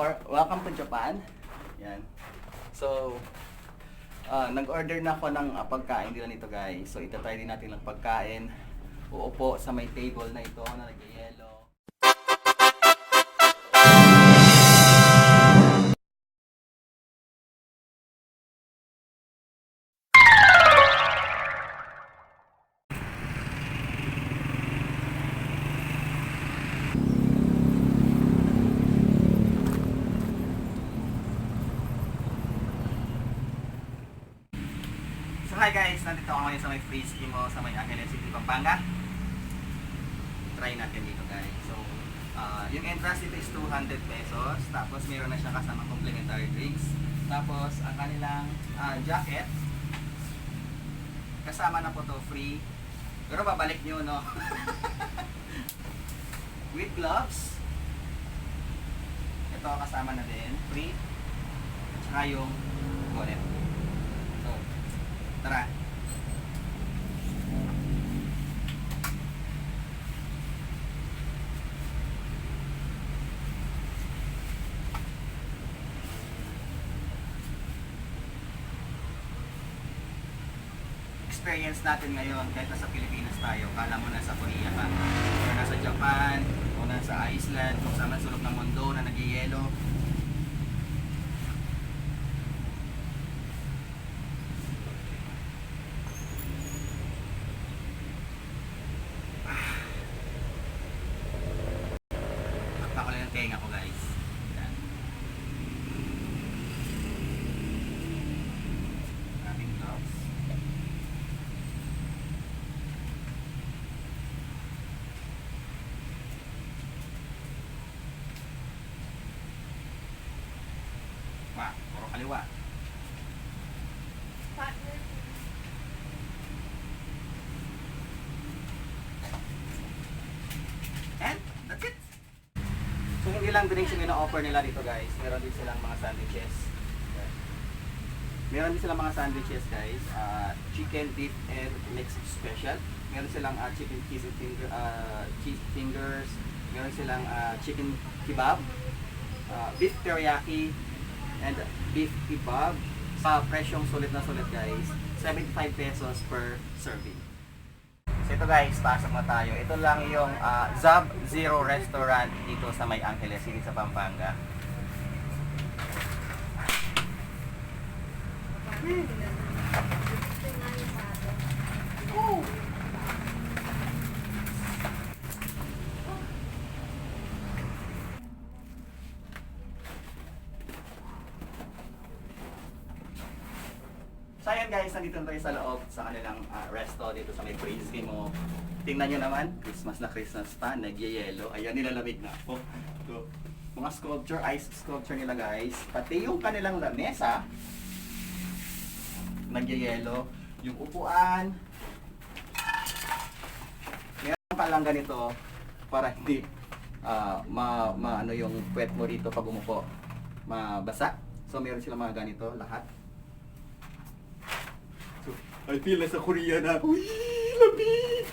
welcome to Japan. Yan. So, nag-order na ako ng pagkain nila nito guys. So, itatry din natin ng pagkain. Uupo sa may table na ito na nag-yellow. So hi guys, nandito ako ngayon sa may free ski mo sa may Angeles City, Pampanga. Try natin dito guys. So, yung entrance dito is 200 pesos. Tapos meron na siya kasama complimentary drinks. Tapos ang kanilang jacket, kasama na po to, free. Pero babalik nyo, no? With gloves. Ito kasama na din, free. At saka yung wallet. So, tara. Experience natin ngayon kahit nasa Pilipinas tayo, kala mo nasa Korea ka, o nasa Japan, o nasa Iceland, kung saan man sulok ng mundo na nag-yelo. Takpa ko lang yung tenga ko guys. Yan. Ating gloves. Puro kaliwa. And that's it. So hindi lang drinks yung ina-offer nila dito guys. Meron din silang mga sandwiches. Meron din silang mga sandwiches guys. Chicken, beef, and mixed special. Meron silang chicken cheese fingers. Meron silang chicken kebab. Beef teriyaki and beef kebab sa presyong sulit na sulit guys, 75 pesos per serving. So ito guys, pasok na tayo. Ito lang yung Zab Zero Restaurant dito sa may Angeles City sa Pampanga. So ayan guys, nandito na tayo sa loob sa kanilang resto dito sa may Frisbee mo. Tingnan nyo naman, Christmas na Christmas pa, nagyayelo. Ayan, nilalamig na ako. So, mga sculpture, ice sculpture nila guys. Pati yung kanilang lamesa, nagyayelo. Yung upuan, meron pa lang ganito para hindi ano yung puwet mo dito pag umupo, mabasa. So meron sila mga ganito, lahat. So, I feel nasa Korea na. Uy, lamig!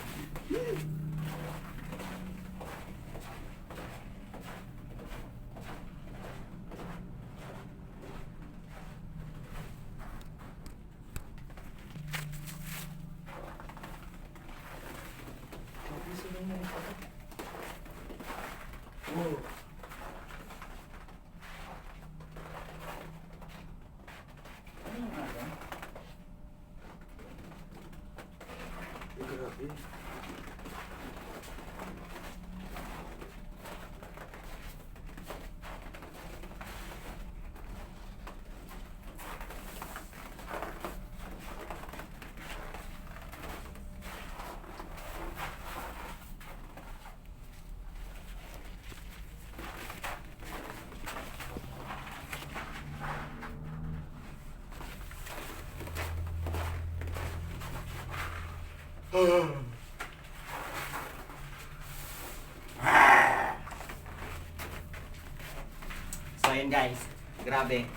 Oh. Grabe. So ayun guys, grabe.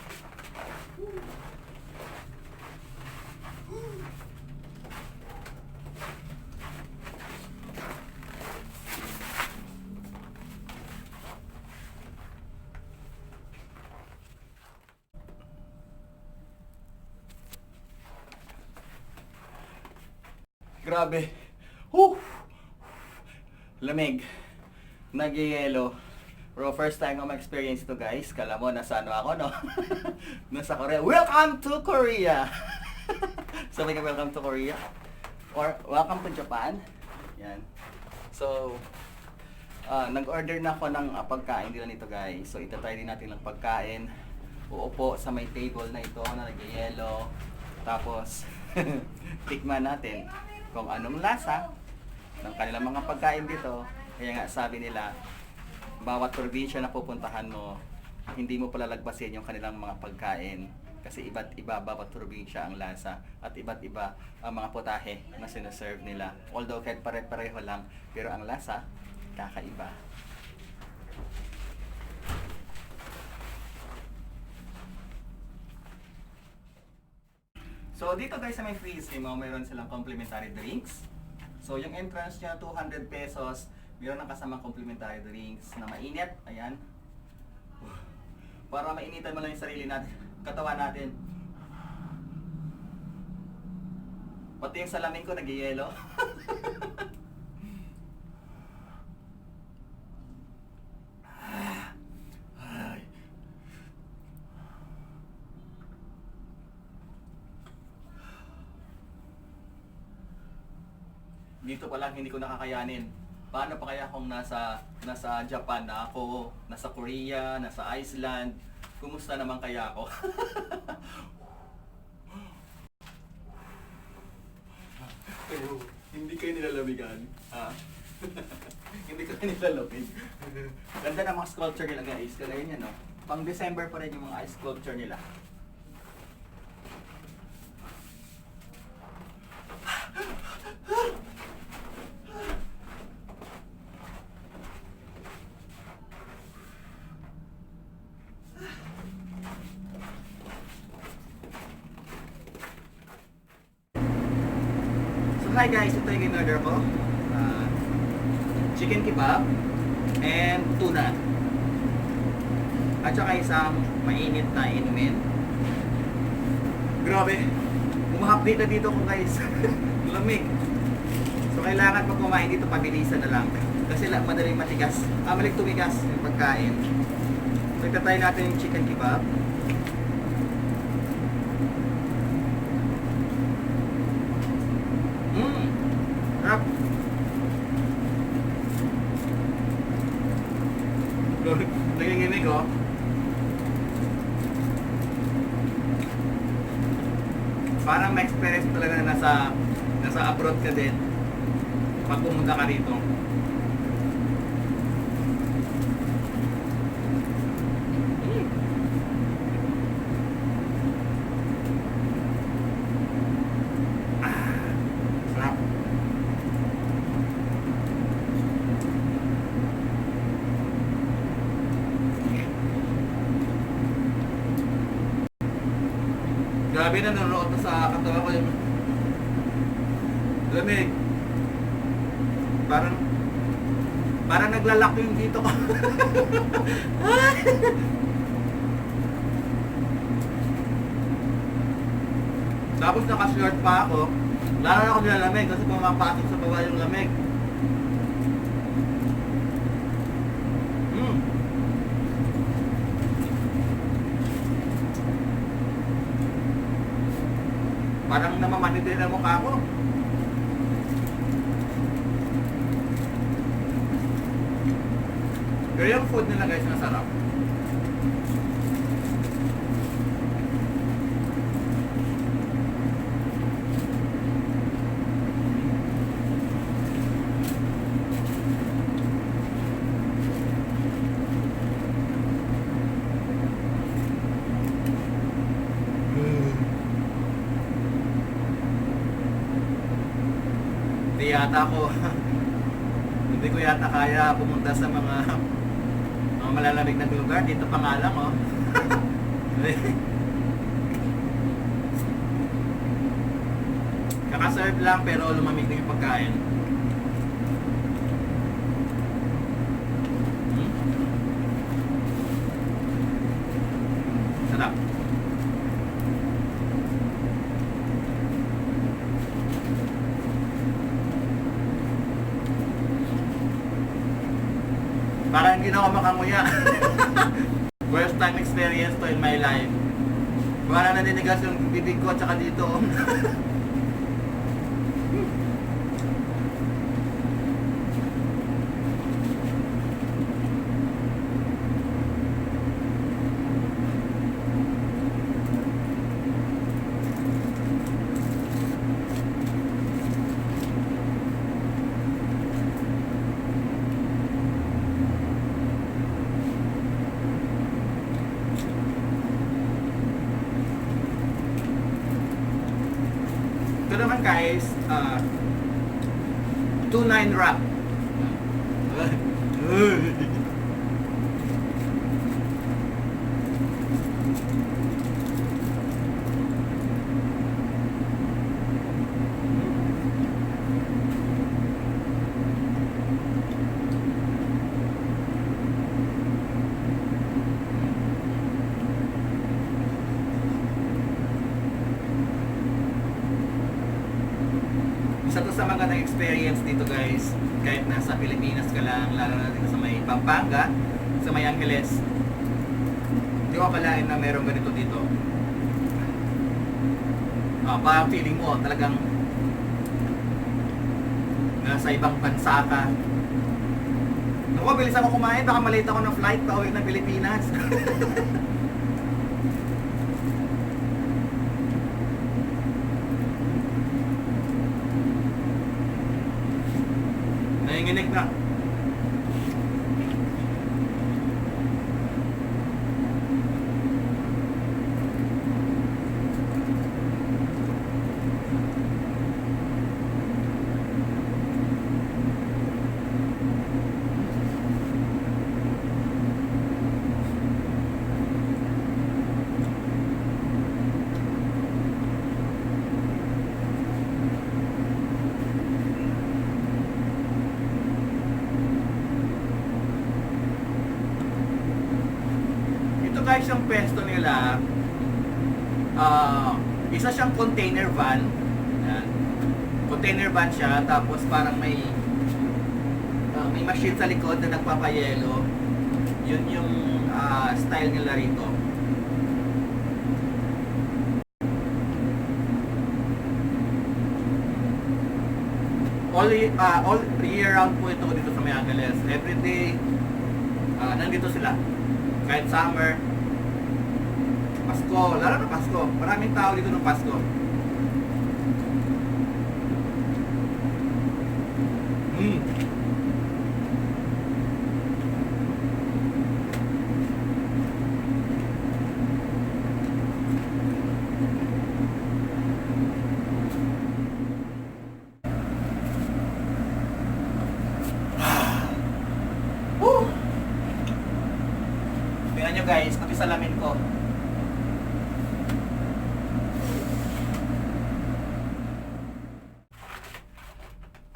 Grabe. Whew! Lamig. Nagyayelo. Bro, first time ko ma-experience ito guys. Kala mo, nasa ano ako, no? Nasa Korea. Welcome to Korea! Sabi ka, welcome to Korea. Or, welcome to Japan. Yan. So, nag-order na ako ng pagkain nila nito guys. So, itatry din natin ng pagkain. Uupo sa may table na ito na nagyayelo. Tapos, tikman natin kung anong lasa ng kanilang mga pagkain dito. Kaya nga sabi nila, bawat probinsya na pupuntahan mo, hindi mo palalagpasin yung kanilang mga pagkain. Kasi iba't iba bawat probinsya ang lasa at iba't iba ang mga putahe na sinaserve nila. Although kahit pare-pareho lang, pero ang lasa, kakaiba. So dito guys sa may freeze mo, mayroon silang complimentary drinks. So yung entrance niya 200 pesos, mayroon ng kasamang complimentary drinks na mainit, ayan. Para mainitan mo lang yung sarili natin, katawan natin. Pati yung salamin ko nagyayelo. Dito pa lang hindi ko nakakayanin. Paano pa kaya kung nasa Japan na ako, nasa Korea, nasa Iceland? Kumusta naman kaya ako? Hindi kayo nilalamigan, ha? Hindi kayo nilalamig. Ganda ng mga sculpture nila guys, kagaya niya no. Pang December pa rin yung mga ice sculpture nila. Hi guys, ito yung in-order ko. Chicken kebab and tuna. At saka isang mainit na inumin. Grabe, umahapdate na dito ko guys. Lamig. So kailangan pag kumain dito, pabilisan na lang. Kasi madaling matigas. Madaling tumigas yung pagkain. So itatry natin yung chicken kebab. Sarap. Nanginginig oh. Parang ma-experience talaga na nasa abroad ka din pag pumunta ka rito. Grabe na nanonood na sa katawan ko yung lamig. Parang naglalak yung dito ko. Tapos naka-short pa ako. Lalo na ako nilalamig kasi pumapasok sa baba yung lamig. Parang namamanid din ang mukha ko. Pero yung food nila guys, masarap. Hindi ko yata kaya pumunta sa mga malalamig na lugar. Dito pa nga lang oh. Kakaserve lang pero lumamig na yung pagkain. Sarap. na ako makanguya. First time experience to in my life. Wala na ninigas yung bibig ko at saka dito. Ito naman guys, 2-9 wrap. Isa to sa magandang experience dito guys, kahit nasa Pilipinas ka lang, lalo na dito sa may Pampanga, sa may Angeles. Hindi ko akalain na meron ganito dito. Parang feeling mo talagang nasa ibang bansa ka. Naku, bilis ako kumain, baka malate ako ng flight pa uwi ng Pilipinas. Nanginginig na. Guys, yung pwesto nila, isa siyang container van. Yan. Container van siya, tapos parang may machine sa likod na nagpapayelo. Yun yung style nila rito. All year round po ito dito sa May Angeles. Every day, nandito sila. Kahit summer, Pasko, lalo na Pasko. Maraming tao dito ng Pasko. Tingnan nyo guys, pati salamin ko.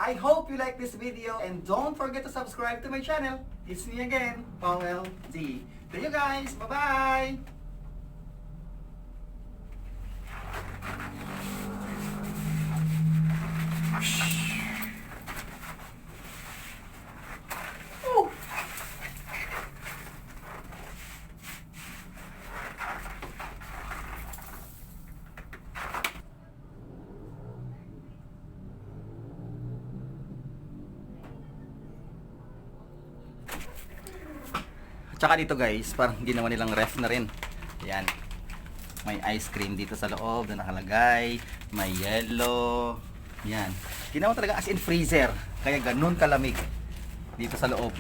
I hope you like this video and don't forget to subscribe to my channel. It's me again, Powell D. See you guys, bye-bye! Tsaka dito guys, parang ginawa nilang ref na rin. Yan. May ice cream dito sa loob na nakalagay. May yellow. Yan. Ginawa talaga as in freezer. Kaya ganun kalamig dito sa loob.